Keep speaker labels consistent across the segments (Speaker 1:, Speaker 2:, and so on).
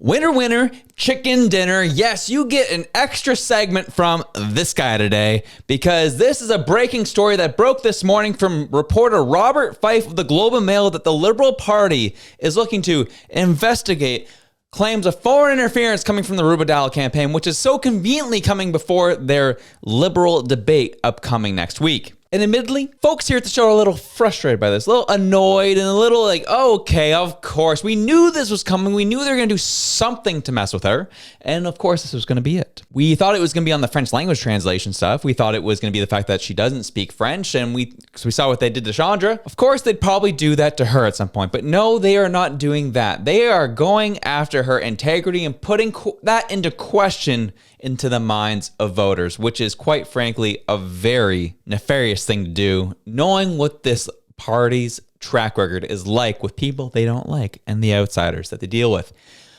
Speaker 1: Winner, winner, chicken dinner. Yes, you get an extra segment from this guy today because this is a breaking story that broke this morning from reporter Robert Fife of the Globe and Mail that the Liberal Party is looking to investigate claims of foreign interference coming from the Rubidala campaign, which is so conveniently coming before their Liberal debate upcoming next week. And admittedly, folks here at the show are a little frustrated by this, a little annoyed and a little like, oh, okay, of course. We knew this was coming. We knew they were going to do something to mess with her. And of course, this was going to be it. We thought it was going to be on the French language translation stuff. We thought it was going to be the fact that she doesn't speak French. And we saw what they did to Chandra. Of course, they'd probably do that to her at some point. But no, they are not doing that. They are going after her integrity and putting that into question into the minds of voters, which is quite frankly a very nefarious thing to do, knowing what this party's track record is like with people they don't like and the outsiders that they deal with.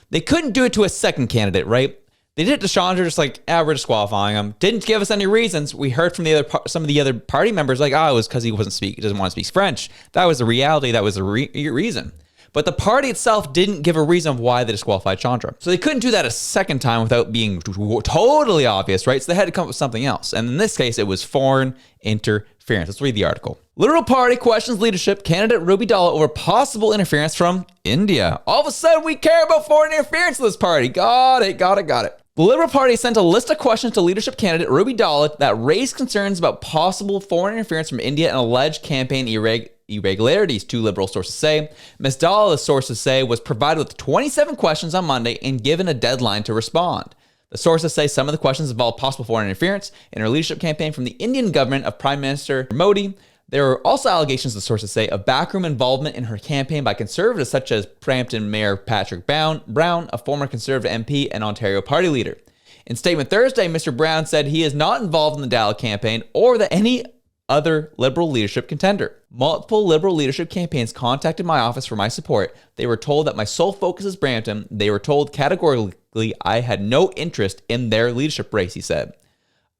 Speaker 1: They couldn't do it to a second candidate, right? They did it to Chandra, just like, we're disqualifying him. Didn't give us any reasons. We heard from some of the other party members like, it was because he doesn't want to speak French. That was the reality. That was the reason. But the party itself didn't give a reason of why they disqualified Chandra. So they couldn't do that a second time without being totally obvious, right? So they had to come up with something else. And in this case, it was foreign interference. Let's read the article. Liberal Party questions leadership candidate Rubidala over possible interference from India. All of a sudden, we care about foreign interference in this party. Got it. The Liberal Party sent a list of questions to leadership candidate Rubidala that raised concerns about possible foreign interference from India and alleged campaign irregularities, two Liberal sources say. Ms. Dalla, the sources say, was provided with 27 questions on Monday and given a deadline to respond. The sources say some of the questions involve possible foreign interference in her leadership campaign from the Indian government of Prime Minister Modi. There are also allegations, the sources say, of backroom involvement in her campaign by Conservatives such as Brampton Mayor Patrick Brown, a former Conservative MP and Ontario Party leader. In statement Thursday, Mr. Brown said he is not involved in the Dalla campaign or that any other Liberal leadership contender. Multiple Liberal leadership campaigns contacted my office for my support. They were told that my sole focus is Brampton. They were told categorically I had no interest in their leadership race, he said.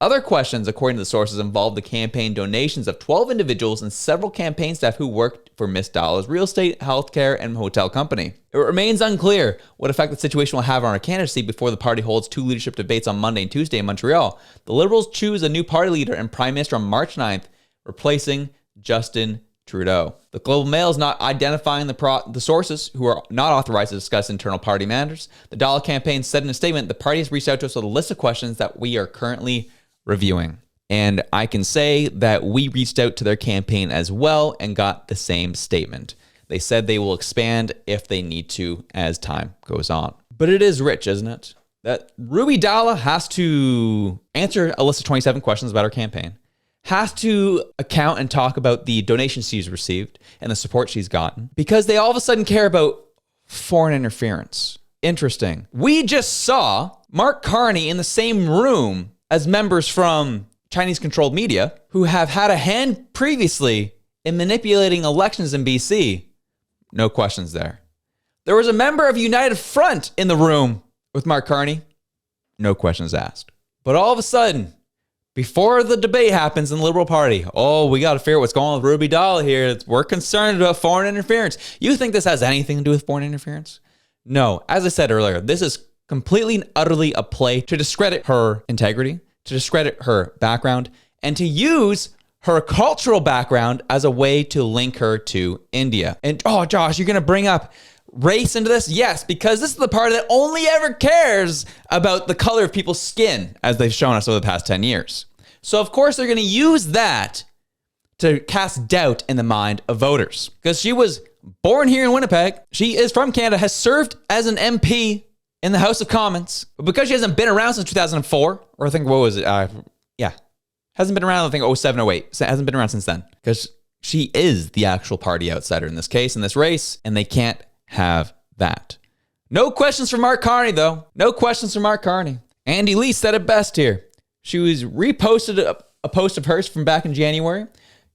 Speaker 1: Other questions, according to the sources, involved the campaign donations of 12 individuals and several campaign staff who worked for Ms. Dalla's real estate, healthcare, and hotel company. It remains unclear what effect the situation will have on her candidacy before the party holds two leadership debates on Monday and Tuesday in Montreal. The Liberals choose a new party leader and prime minister on March 9th, replacing Justin Trudeau. The Globe and Mail is not identifying the sources who are not authorized to discuss internal party matters. The Dalla campaign said in a statement, the party has reached out to us with a list of questions that we are currently reviewing. And I can say that we reached out to their campaign as well and got the same statement. They said they will expand if they need to as time goes on. But it is rich, isn't it? That Rubidala has to answer a list of 27 questions about her campaign, has to account and talk about the donations she's received and the support she's gotten, because they all of a sudden care about foreign interference. Interesting. We just saw Mark Carney in the same room as members from Chinese-controlled media who have had a hand previously in manipulating elections in BC. No questions there. There was a member of United Front in the room with Mark Carney. No questions asked. But all of a sudden, before the debate happens in the Liberal Party, we got to figure out what's going on with Rubidala here. We're concerned about foreign interference. You think this has anything to do with foreign interference? No. As I said earlier, this is completely and utterly a play to discredit her integrity, to discredit her background, and to use her cultural background as a way to link her to India. And, Josh, you're going to bring up race into this? Yes, because this is the party that only ever cares about the color of people's skin, as they've shown us over the past 10 years. So, of course, they're going to use that to cast doubt in the mind of voters. Because she was born here in Winnipeg. She is from Canada, has served as an MP in the House of Commons. But because she hasn't been around since 2004, or I think, what was it? Hasn't been around, I think, 07, 08. Hasn't been around since then. Because she is the actual party outsider in this case, in this race, and they can't have that. No questions from Mark Carney, though. No questions from Mark Carney. Andy Lee said it best here. She was reposted a post of hers from back in January.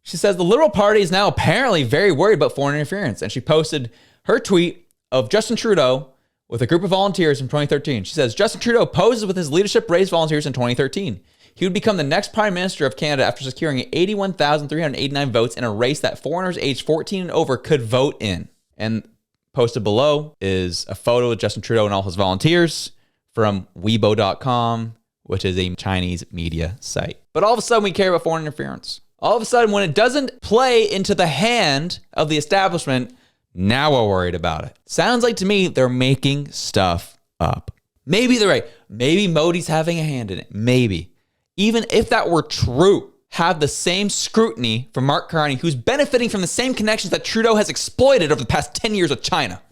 Speaker 1: She says the Liberal Party is now apparently very worried about foreign interference. And she posted her tweet of Justin Trudeau with a group of volunteers in 2013. She says, Justin Trudeau poses with his leadership raised volunteers in 2013. He would become the next Prime Minister of Canada after securing 81,389 votes in a race that foreigners aged 14 and over could vote in. And Posted below is a photo of Justin Trudeau and all his volunteers from Weibo.com, which is a Chinese media site. But all of a sudden, we care about foreign interference. All of a sudden, when it doesn't play into the hand of the establishment, now we're worried about it. Sounds like to me they're making stuff up. Maybe they're right. Maybe Modi's having a hand in it. Maybe. Even if that were true, have the same scrutiny from Mark Carney, who's benefiting from the same connections that Trudeau has exploited over the past 10 years with China.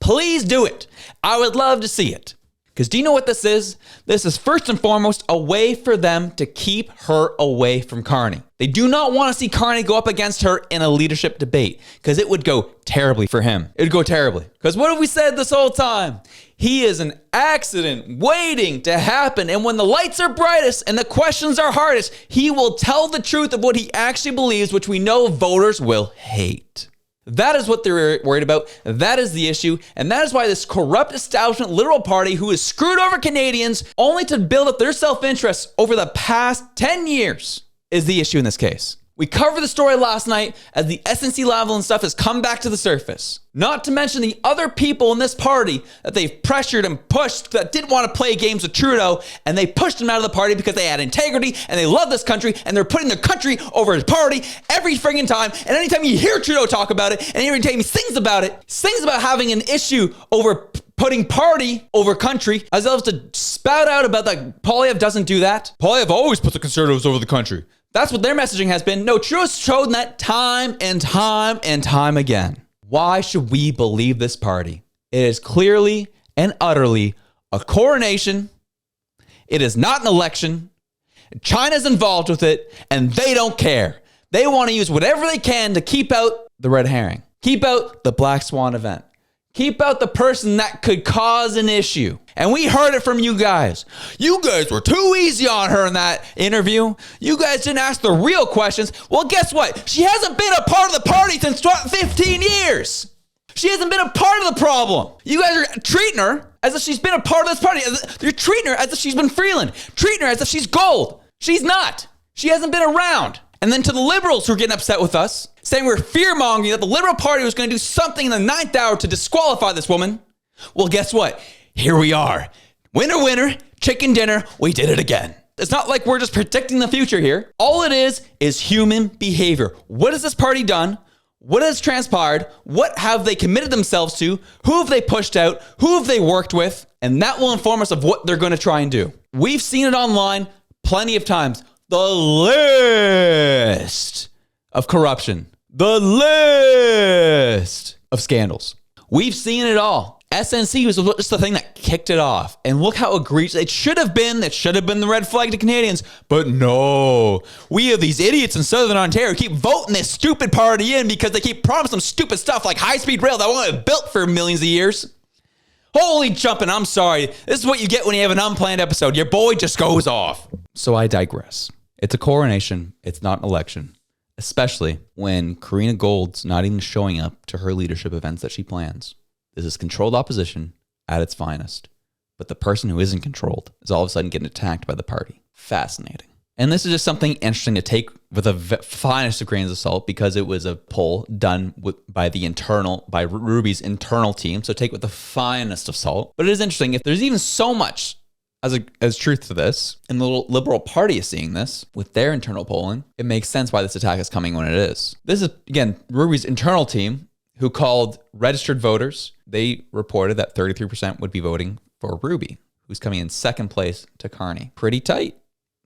Speaker 1: Please do it. I would love to see it. Because do you know what this is? This is first and foremost a way for them to keep her away from Carney. They do not want to see Carney go up against her in a leadership debate because it would go terribly for him. It would go terribly. Because what have we said this whole time? He is an accident waiting to happen. And when the lights are brightest and the questions are hardest, he will tell the truth of what he actually believes, which we know voters will hate. That is what they're worried about. That is the issue. And that is why this corrupt establishment liberal party who has screwed over Canadians only to build up their self-interest over the past 10 years is the issue in this case. We covered the story last night as the SNC level and stuff has come back to the surface. Not to mention the other people in this party that they've pressured and pushed that didn't want to play games with Trudeau, and they pushed him out of the party because they had integrity and they love this country and they're putting their country over his party every friggin' time. And anytime you hear Trudeau talk about it and every time he sings about it, sings about having an issue over putting party over country, as well as to spout out about that Poilievre doesn't do that. Poilievre always puts the Conservatives over the country. That's what their messaging has been. No, Trudeau's shown that time and time and time again. Why should we believe this party? It is clearly and utterly a coronation. It is not an election. China's involved with it, and they don't care. They want to use whatever they can to keep out the red herring. Keep out the black swan event. Keep out the person that could cause an issue. And we heard it from you guys. You guys were too easy on her in that interview. You guys didn't ask the real questions. Well, guess what? She hasn't been a part of the party since 15 years. She hasn't been a part of the problem. You guys are treating her as if she's been a part of this party. You're treating her as if she's been Freeland. Treating her as if she's gold. She's not. She hasn't been around. And then to the liberals who are getting upset with us, saying we're fear-mongering that the Liberal Party was going to do something in the 9th hour to disqualify this woman. Well, guess what? Here we are. Winner, winner, chicken dinner. We did it again. It's not like we're just predicting the future here. All it is human behavior. What has this party done? What has transpired? What have they committed themselves to? Who have they pushed out? Who have they worked with? And that will inform us of what they're going to try and do. We've seen it online plenty of times. The list of corruption. The list of scandals. We've seen it all. SNC was just the thing that kicked it off. And look how egregious it should have been. That should have been the red flag to Canadians. But no. We have these idiots in Southern Ontario who keep voting this stupid party in because they keep promising stupid stuff like high-speed rail that won't have built for millions of years. Holy jumping, I'm sorry. This is what you get when you have an unplanned episode. Your boy just goes off. So I digress. It's a coronation. It's not an election. Especially when Karina Gold's not even showing up to her leadership events that she plans. This is controlled opposition at its finest. But the person who isn't controlled is all of a sudden getting attacked by the party. Fascinating. And this is just something interesting to take with the finest of grains of salt because it was a poll done by Ruby's internal team. So take with the finest of salt. But it is interesting. If there's even so much as truth to this, and the Liberal Party is seeing this with their internal polling, it makes sense why this attack is coming when it is. This is, again, Ruby's internal team who called registered voters. They reported that 33% would be voting for Ruby, who's coming in second place to Carney. Pretty tight.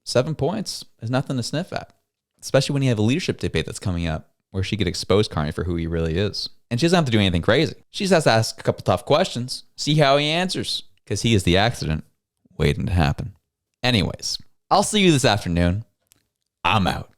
Speaker 1: 7 points is nothing to sniff at, especially when you have a leadership debate that's coming up where she could expose Carney for who he really is. And she doesn't have to do anything crazy. She just has to ask a couple tough questions, see how he answers, because he is the accident waiting to happen. Anyways, I'll see you this afternoon. I'm out.